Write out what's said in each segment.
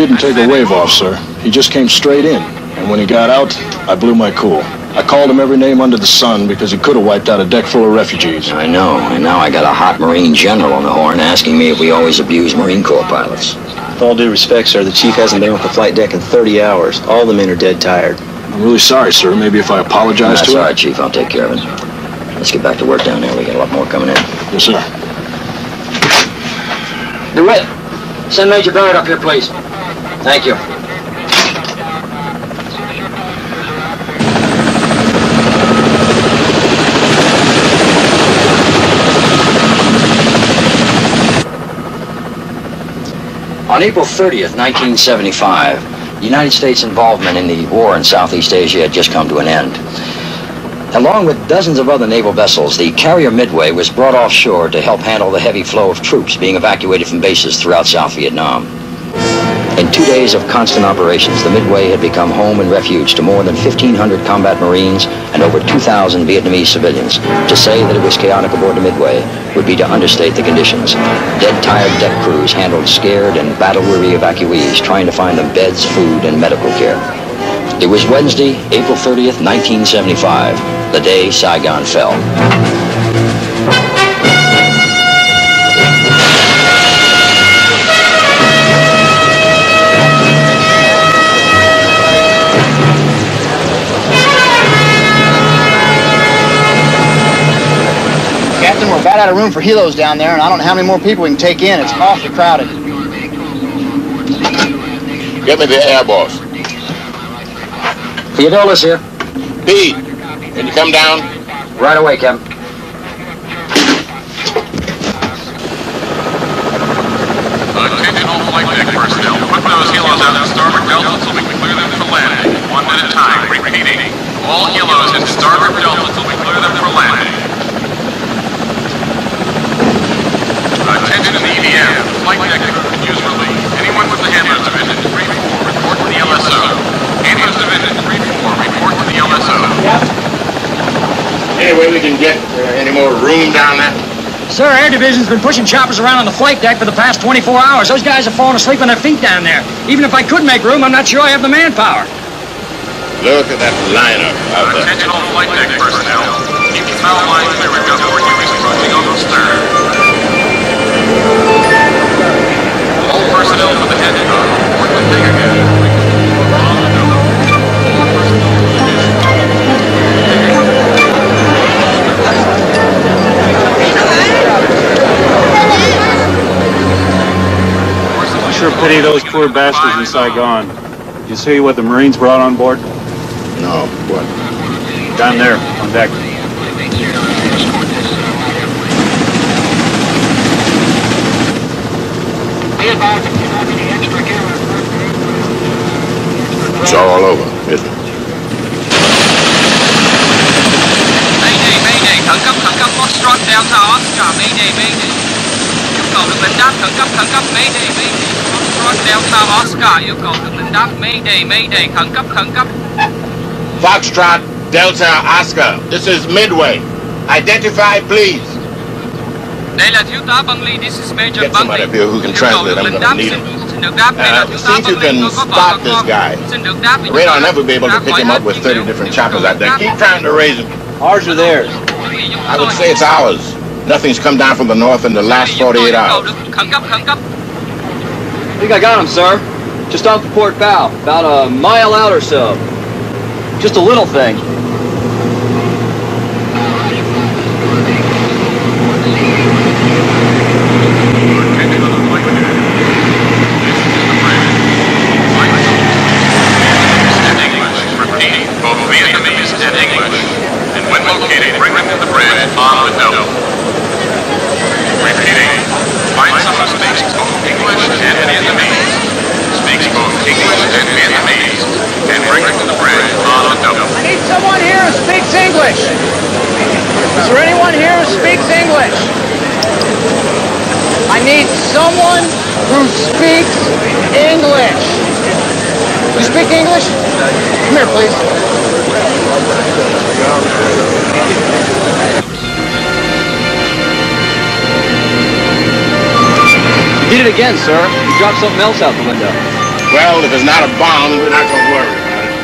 didn't take a wave off, sir. He just came straight in. And when he got out, I blew my cool. I called him every name under the sun because he could have wiped out a deck full of refugees. I know, and now I got a hot Marine general on the horn asking me if we always abuse Marine Corps pilots. With all due respect, sir, the chief hasn't been off the flight deck in 30 hours. All the men are dead tired. I'm really sorry, sir. Maybe if I apologize to him? That's all right, Chief. I'll take care of it. Let's get back to work down there. We got a lot more coming in. Yes, sir. DeWitt, send Major Bung-Ly up here, please. Thank you. On April 30th, 1975, the United States' involvement in the war in Southeast Asia had just come to an end. Along with dozens of other naval vessels, the carrier Midway was brought offshore to help handle the heavy flow of troops being evacuated from bases throughout South Vietnam. In 2 days of constant operations, the Midway had become home and refuge to more than 1,500 combat Marines and over 2,000 Vietnamese civilians. To say that it was chaotic aboard the Midway would be to understate the conditions. Dead, tired deck crews handled scared and battle-weary evacuees, trying to find them beds, food, and medical care. It was Wednesday, April 30th, 1975, the day Saigon fell. Captain, we're about out of room for helos down there, and I don't know how many more people we can take in. It's awfully crowded. Get me the air boss. Theodolus here. Pete, can you come down? Right away, Captain. Attention all flight deck personnel. Put those helos out in starboard delta so we can clear them for landing. 1 at a time. Repeating. All helos in starboard delta so we clear them for landing. Attention to the EDM. Flight deck can use relief. Anyone with the handlers division 3-4, report to the LSO. Handlers division 3-4, report to the LSO. Any way we can get any more room down there? Sir, Air Division's been pushing choppers around on the flight deck for the past 24 hours. Those guys are falling asleep on their feet down there. Even if I could make room, I'm not sure I have the manpower. Look at that lineup out there. Attention all flight deck personnel. Keep the foul line clear. We've got more units approaching on the stern. All personnel for the head car. Report the thing again. Sure pity those poor bastards in Saigon. Did you see what the Marines brought on board? No, what? Down there, on deck. It's all over, isn't it? Mayday, mayday, khẩn cấp, Foxtrot Delta Oscar, mayday, mayday. Yêu cầu được lính đáp khẩn cấp, mayday, mayday. Foxtrot Delta Oscar, yêu cầu được lính đáp, mayday, mayday, khẩn cấp. Foxtrot Delta Oscar, this is Midway. Identify, please. Đây là Thiếu tá Bung-Ly, this is Major Get somebody Bung-Ly. up here who can translate. I'm gonna need him. Xin được đáp, đây là Thiếu See tá if you Bung-Ly, can người có vợ spot có this con. guy. Xin được đáp, The radar will never be able to pick him up with 30 different choppers out there. Keep trying to raise him. Ours or theirs? I would say it's ours. Nothing's come down from the north in the last 48 hours. Khẩn cấp. I think I got him, sir. Just off the port bow, about a mile out or so. Just a little thing. Is there anyone here who speaks English? I need someone who speaks English. You speak English? Come here, please. You did it again, sir. You dropped something else out the window. Well, if it's not a bomb, we're not going to worry about it.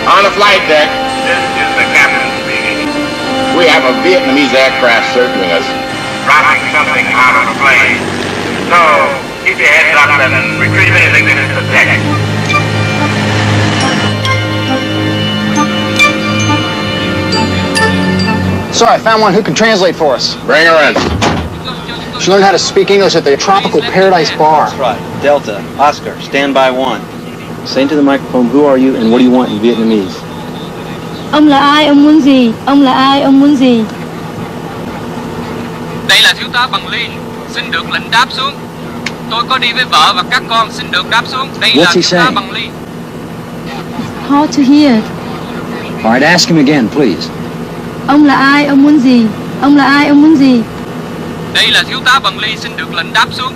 On the flight deck. This is the captain speaking. We have a Vietnamese aircraft circling us. Dropping something out of the plane. So, keep your heads up and retrieve anything that is the deck. Sir, I found one who can translate for us. Bring her in. She learned how to speak English at the Tropical Paradise Bar. That's right. Delta, Oscar, stand by 1. Say into the microphone, who are you and what do you want in Vietnamese? Ông là ai, ông muốn gì? Ông là ai, ông muốn gì? Đây là thiếu tá Bửng-Ly, xin được lệnh đáp xuống. Tôi có đi với vợ và các con, xin được đáp xuống. Đây là thiếu tá Bửng-Ly. Hard to hear. All right, ask him again, please. Ông là ai, ông muốn gì? Ông là ai, ông muốn gì? Đây là thiếu tá Bửng-Ly, xin được lệnh đáp xuống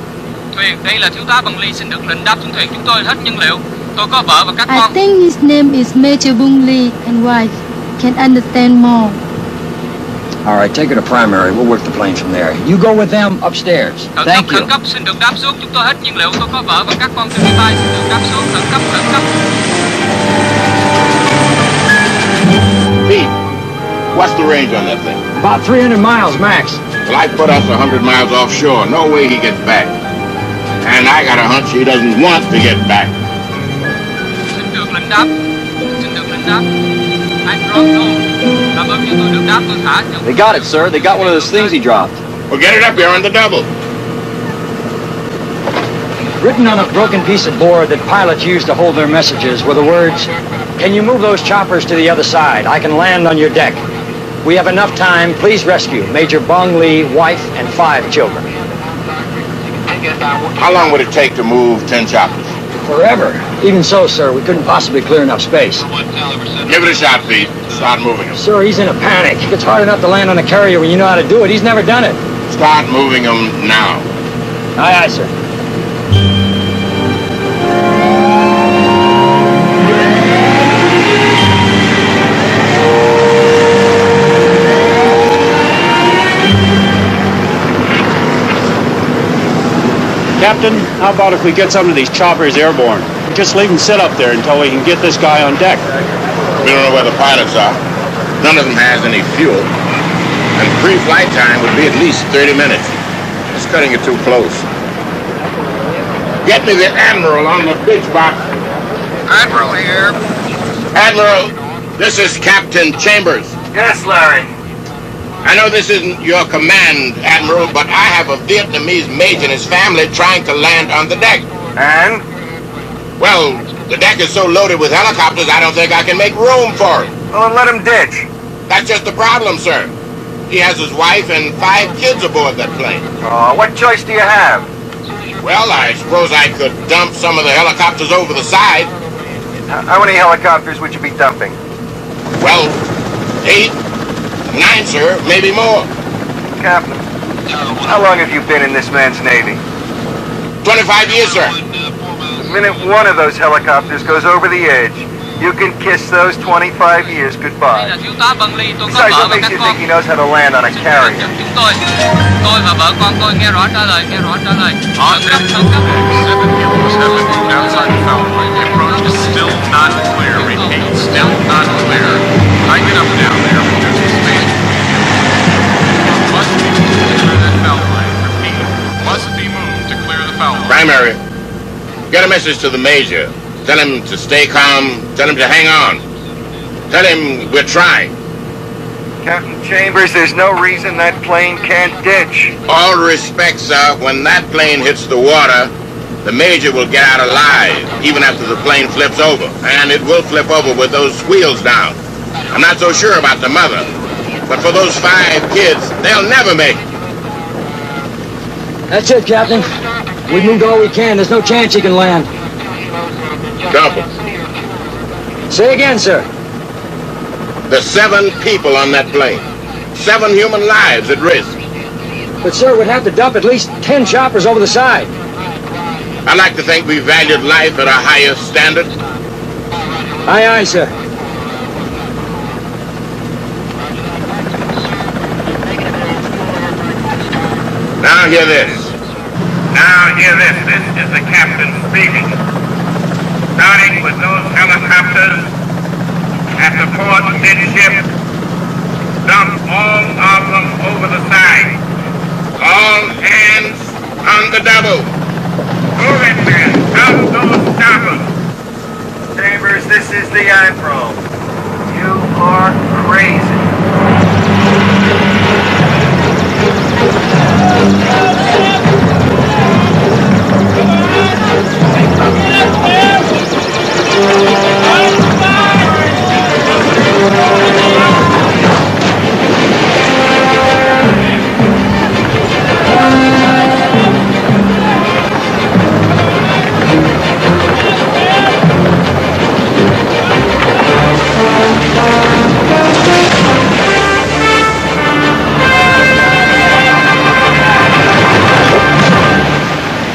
thuyền. Đây là thiếu tá Bửng-Ly, xin được lệnh đáp xuống thuyền. Chúng tôi hết nhiên liệu. Tôi có vợ và các I con. think his name is Major Bung-Ly and wife. Can understand more. All right, take her to primary. We'll work the plane from there. You go with them upstairs. Thank you. Khẩn cấp, xin được đáp xuống. Chúng tôi hết nhiên liệu. Tôi có vợ và các con trên máy bay. Xin được đáp xuống. Khẩn cấp, khẩn cấp. Pete, what's the range on that thing? About 300 miles max. Well, I put us 100 miles offshore. No way he gets back. And I got a hunch he doesn't want to get back. Xin được lệnh đáp. Xin được lệnh đáp. I drop no. Cảm ơn chúng tôi được đáp. Tôi thả. They got it, sir. They got one of those things he dropped. Well, get it up here on the double. Written on a broken piece of board that pilots use to hold their messages were the words, "Can you move those choppers to the other side? I can land on your deck. We have enough time. Please rescue Major Bung-Ly, wife, and 5 children." How long would it take to move 10 choppers? Forever. Even so, sir, we couldn't possibly clear enough space. Give it a shot, Pete. Start moving them. Sir, he's in a panic. It's hard enough to land on a carrier when you know how to do it. He's never done it. Start moving them now. Aye, aye, sir. Captain, how about if we get some of these choppers airborne? Just leave them sit up there until we can get this guy on deck. We don't know where the pilots are. None of them has any fuel. And pre-flight time would be at least 30 minutes. It's cutting it too close. Get me the Admiral on the pitch box. Admiral here. Admiral, this is Captain Chambers. Yes, Larry. I know this isn't your command, Admiral, but I have a Vietnamese major and his family trying to land on the deck. And? Well, the deck is so loaded with helicopters, I don't think I can make room for it. Well, then let him ditch. That's just the problem, sir. He has his wife and 5 kids aboard that plane. Oh, what choice do you have? Well, I suppose I could dump some of the helicopters over the side. How many helicopters would you be dumping? Well, 8, 9, sir, maybe more. Captain, how long have you been in this man's Navy? 25 years, sir. The minute one of those helicopters goes over the edge, you can kiss those 25 years goodbye. Besides, what makes you think he knows how to land on a carrier? Tôi và vợ con tôi nghe rõ trả lời, nghe rõ trả lời. On Khẩn cấp. 7 kilos have been moved outside the foul line. The approach is still not clear. Repeat, still not clear. Tighten up down there. There's some space. Must be moved to clear that foul line. Repeat, must be moved to clear the foul line. Primary, get a message to the major. Tell him to stay calm. Tell him to hang on. Tell him we're trying. Captain Chambers, there's no reason that plane can't ditch. All respect, sir, when that plane hits the water, the major will get out alive, even after the plane flips over. And it will flip over with those wheels down. I'm not so sure about the mother, but for those 5 kids, they'll never make it. That's it, Captain. We've moved all we can. There's no chance he can land. Double. Say again, sir. There's 7 people on that plane. 7 human lives at risk. But, sir, we'd have to dump at least 10 choppers over the side. I like to think we valued life at a higher standard. Aye, aye, sir. Now hear this. Now hear this. This is the captain speaking. Starting with those helicopters at the port midship, dump all of them over the side. All hands on the double. Move it, men. Dump those choppers. Chambers, this is the Admiral. You are crazy.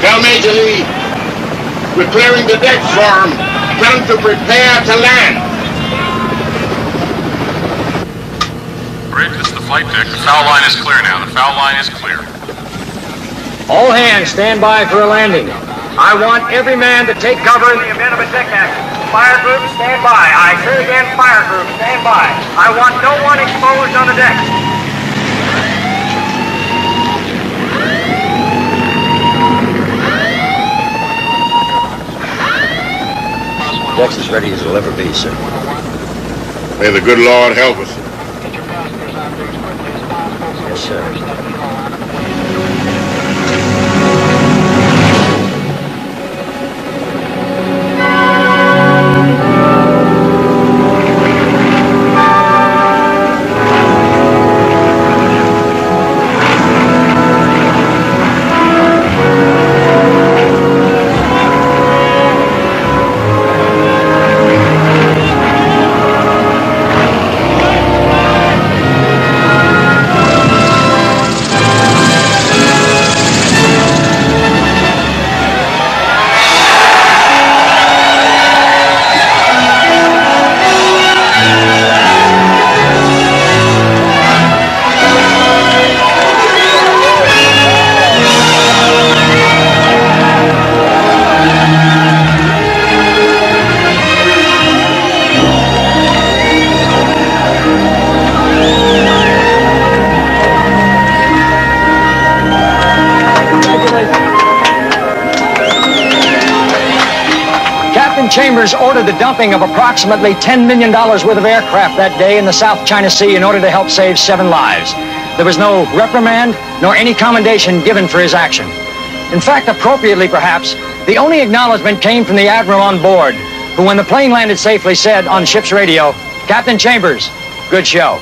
Tell Major Lee, we're clearing the decks for him. Tell him to prepare to land. Bridge, this is the flight deck. The foul line is clear now. The foul line is clear. All hands stand by for a landing. I want every man to take cover. The event of a deck action. Fire group, stand by. I say again, fire group, stand by. I want no one exposed on the deck. Deck's as ready as it'll ever be, sir. May the good Lord help us. Yes, sir. Chambers ordered the dumping of approximately $10 million worth of aircraft that day in the South China Sea in order to help save 7 lives. There was no reprimand nor any commendation given for his action. In fact, appropriately perhaps, the only acknowledgement came from the Admiral on board, who when the plane landed safely said on ship's radio, "Captain Chambers, good show."